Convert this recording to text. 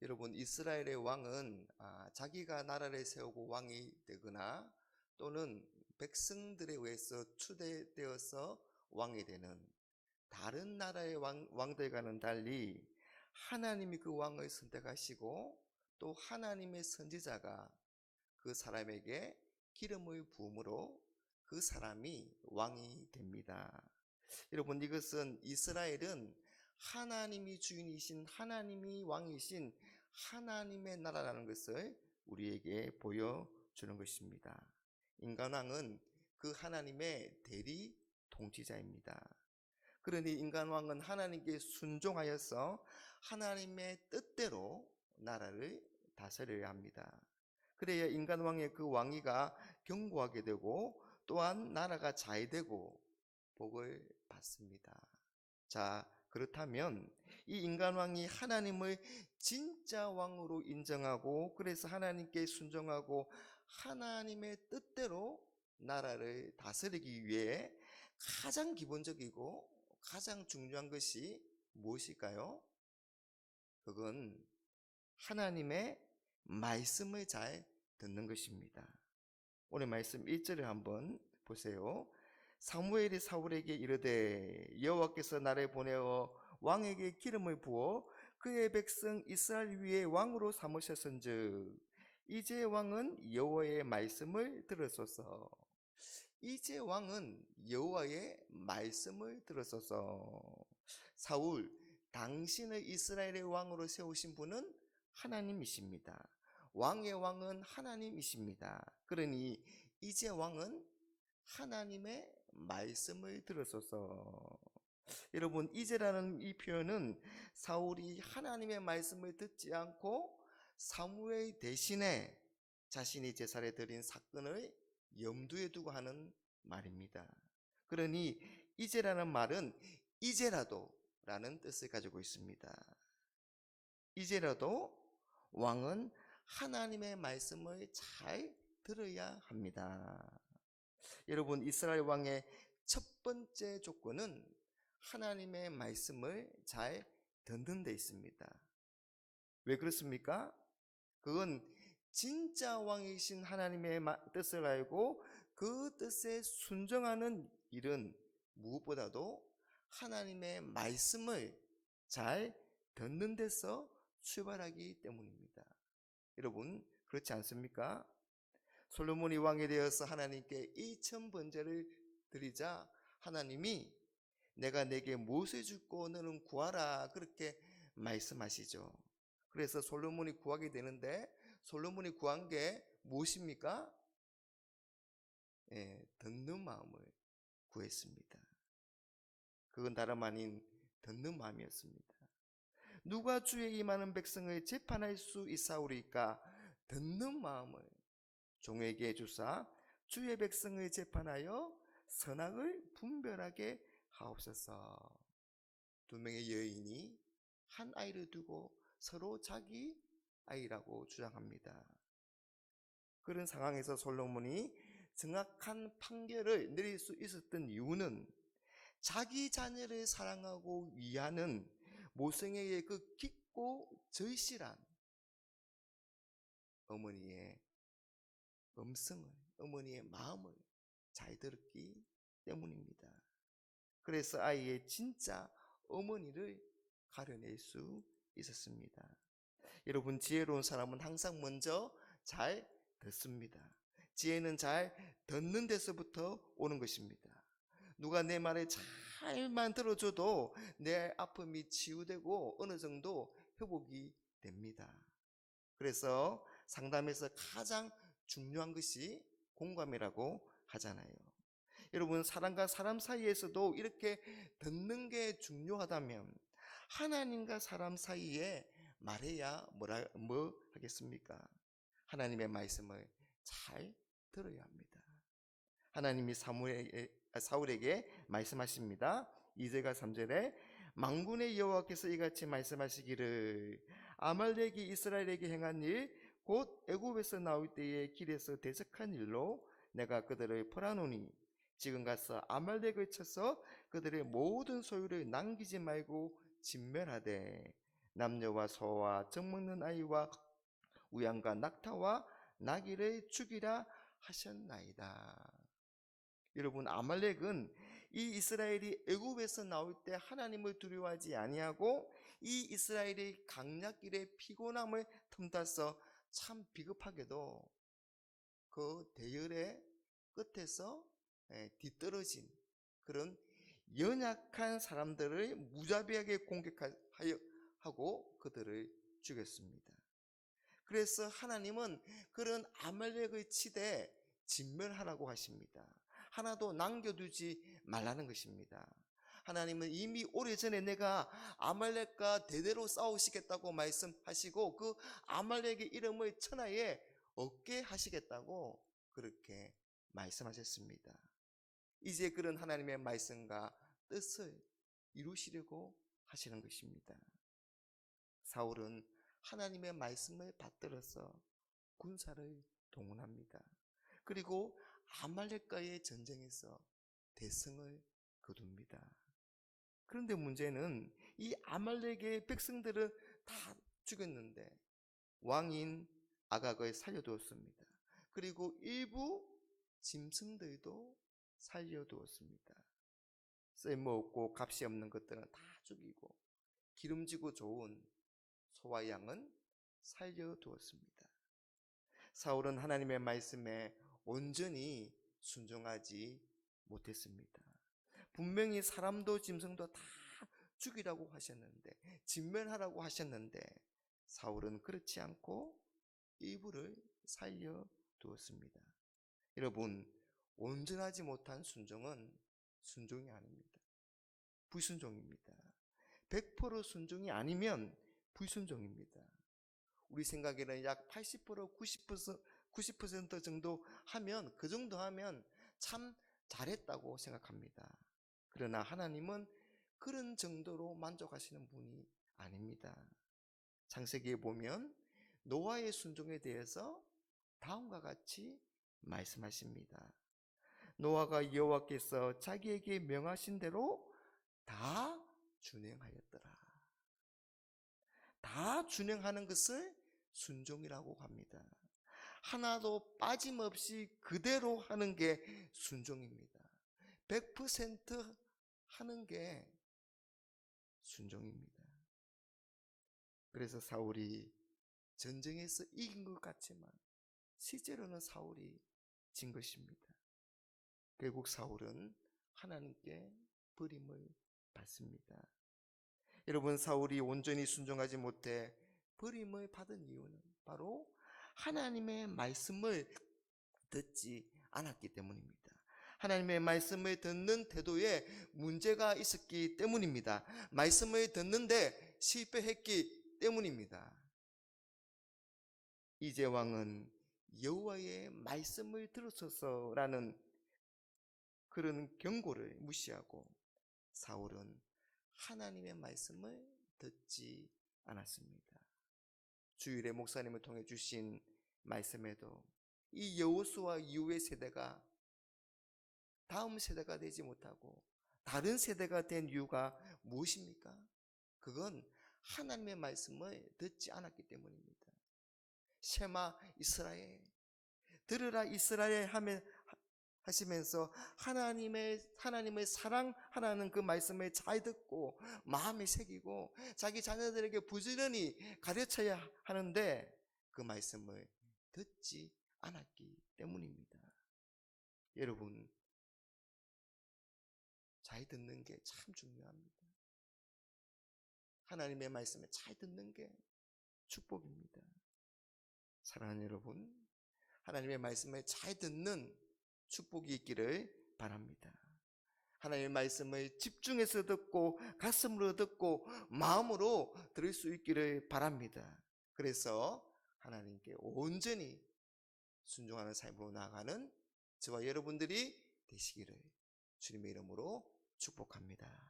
여러분, 이스라엘의 왕은 자기가 나라를 세우고 왕이 되거나 또는 백성들에 의해서 추대되어서 왕이 되는 다른 나라의 왕들과는 달리 하나님이 그 왕을 선택하시고 또 하나님의 선지자가 그 사람에게 기름을 부음으로 그 사람이 왕이 됩니다. 여러분, 이것은 이스라엘은 하나님이 주인이신, 하나님이 왕이신 하나님의 나라라는 것을 우리에게 보여주는 것입니다. 인간왕은 그 하나님의 대리 통치자입니다. 그러니 인간왕은 하나님께 순종하여서 하나님의 뜻대로 나라를 다스려야 합니다. 그래야 인간왕의 그 왕위가 견고하게 되고 또한 나라가 잘 되고 복을 받습니다. 자, 그렇다면 이 인간왕이 하나님을 진짜 왕으로 인정하고 그래서 하나님께 순종하고 하나님의 뜻대로 나라를 다스리기 위해 가장 기본적이고 가장 중요한 것이 무엇일까요? 그건 하나님의 말씀을 잘 듣는 것입니다. 오늘 말씀 1절을 한번 보세요. 사무엘이 사울에게 이르되 여호와께서 나를 보내어 왕에게 기름을 부어 그의 백성 이스라엘 위에 왕으로 삼으셨은즉 이제 왕은 여호와의 말씀을 들으소서. 이제 왕은 여호와의 말씀을 들으소서. 사울, 당신을 이스라엘의 왕으로 세우신 분은 하나님이십니다. 왕의 왕은 하나님이십니다. 그러니 이제 왕은 하나님의 말씀을 들으소서. 여러분, 이제라는 이 표현은 사울이 하나님의 말씀을 듣지 않고 사무엘 대신에 자신이 제사를 드린 사건을 염두에 두고 하는 말입니다. 그러니 이제라는 말은 이제라도 라는 뜻을 가지고 있습니다. 이제라도 왕은 하나님의 말씀을 잘 들어야 합니다. 여러분, 이스라엘 왕의 첫 번째 조건은 하나님의 말씀을 잘 듣는 데 있습니다. 왜 그렇습니까? 그건 진짜 왕이신 하나님의 뜻을 알고 그 뜻에 순종하는 일은 무엇보다도 하나님의 말씀을 잘 듣는 데서 출발하기 때문입니다. 여러분, 그렇지 않습니까? 솔로몬이 왕이 되어서 하나님께 1,000번제를 드리자 하나님이 내가 내게 무엇을 주고 너는 구하라 그렇게 말씀하시죠. 그래서 솔로몬이 구하게 되는데 솔로몬이 구한 게 무엇입니까? 듣는 마음을 구했습니다. 그건 다름 아닌 듣는 마음이었습니다. 누가 주의 임하는 백성을 재판할 수 있사오리까? 듣는 마음을 종에게 주사 주의 백성을 재판하여 선악을 분별하게 하옵소서. 두 명의 여인이 한 아이를 두고 서로 자기 아이라고 주장합니다. 그런 상황에서 솔로몬이 정확한 판결을 내릴 수 있었던 이유는 자기 자녀를 사랑하고 위하는 모성애의 그 깊고 절실한 어머니의 음성을, 어머니의 마음을 잘 들었기 때문입니다. 그래서 아이의 진짜 어머니를 가려낼 수 있었습니다. 여러분, 지혜로운 사람은 항상 먼저 잘 듣습니다. 지혜는 잘 듣는 데서부터 오는 것입니다. 누가 내 말을 잘만 들어줘도 내 아픔이 치유되고 어느 정도 회복이 됩니다. 그래서 상담에서 가장 중요한 것이 공감이라고 하잖아요. 여러분, 사람과 사람 사이에서도 이렇게 듣는 게 중요하다면 하나님과 사람 사이에 말해야 뭐 하겠습니까? 하나님의 말씀을 잘 들어야 합니다. 하나님이 사울에게 말씀하십니다. 2절과 3절에 만군의 여호와께서 이같이 말씀하시기를 아말렉이 이스라엘에게 행한 일 곧 애굽에서 나올 때에 길에서 대적한 일로 내가 그들을 벌하노니 지금 가서 아말렉을 쳐서 그들의 모든 소유를 남기지 말고 진멸하되 남녀와 소와 젖먹는 아이와 우양과 낙타와 나귀를 죽이라 하셨나이다. 여러분, 아말렉은 이 이스라엘이 애굽에서 나올 때 하나님을 두려워하지 아니하고 이 이스라엘의 강약길의 피곤함을 틈타서 참 비겁하게도 그 대열의 끝에서 뒤떨어진 그런 연약한 사람들을 무자비하게 공격하고 그들을 죽였습니다. 그래서 하나님은 그런 아말렉의 치대 진멸하라고 하십니다. 하나도 남겨두지 말라는 것입니다. 하나님은 이미 오래전에 내가 아말렉과 대대로 싸우시겠다고 말씀하시고 그 아말렉의 이름을 천하에 없게 하시겠다고 그렇게 말씀하셨습니다. 이제 그런 하나님의 말씀과 뜻을 이루시려고 하시는 것입니다. 사울은 하나님의 말씀을 받들어서 군사를 동원합니다. 그리고 아말렉과의 전쟁에서 대승을 거둡니다. 그런데 문제는 이 아말렉의 백성들은 다 죽였는데 왕인 아각을 살려두었습니다. 그리고 일부 짐승들도 살려두었습니다. 쓸모없고 값이 없는 것들은 다 죽이고 기름지고 좋은 소와 양은 살려두었습니다. 사울은 하나님의 말씀에 온전히 순종하지 못했습니다. 분명히 사람도 짐승도 다 죽이라고 하셨는데, 진멸하라고 하셨는데 사울은 그렇지 않고 일부를 살려두었습니다. 여러분, 온전하지 못한 순종은 순종이 아닙니다. 불순종입니다. 100% 순종이 아니면 불순종입니다. 우리 생각에는 약 80%, 90% 정도 하면, 그 정도 하면 참 잘했다고 생각합니다. 그러나 하나님은 그런 정도로 만족하시는 분이 아닙니다. 창세기에 보면 노아의 순종에 대해서 다음과 같이 말씀하십니다. 노아가 여호와께서 자기에게 명하신 대로 다 준행하였더라. 다 준행하는 것을 순종이라고 합니다. 하나도 빠짐없이 그대로 하는 게 순종입니다. 100% 하는 게 순종입니다. 그래서 사울이 전쟁에서 이긴 것 같지만 실제로는 사울이 진 것입니다. 결국 사울은 하나님께 버림을 받습니다. 여러분, 사울이 온전히 순종하지 못해 버림을 받은 이유는 바로 하나님의 말씀을 듣지 않았기 때문입니다. 하나님의 말씀을 듣는 태도에 문제가 있었기 때문입니다. 말씀을 듣는데 실패했기 때문입니다. 이제 왕은 여호와의 말씀을 들으소서라는 그런 경고를 무시하고 사울은 하나님의 말씀을 듣지 않았습니다. 주일에 목사님을 통해 주신 말씀에도 이 여호수아 이후의 세대가 다음 세대가 되지 못하고 다른 세대가 된 이유가 무엇입니까? 그건 하나님의 말씀을 듣지 않았기 때문입니다. 셰마 이스라엘, 들으라 이스라엘 하시면서 하나님을 사랑하라는 그 말씀을 잘 듣고 마음에 새기고 자기 자녀들에게 부지런히 가르쳐야 하는데 그 말씀을 듣지 않았기 때문입니다. 여러분, 잘 듣는 게 참 중요합니다. 하나님의 말씀을 잘 듣는 게 축복입니다. 사랑하는 여러분, 하나님의 말씀을 잘 듣는 축복이 있기를 바랍니다. 하나님의 말씀을 집중해서 듣고 가슴으로 듣고 마음으로 들을 수 있기를 바랍니다. 그래서 하나님께 온전히 순종하는 삶으로 나아가는 저와 여러분들이 되시기를 주님의 이름으로 축복합니다.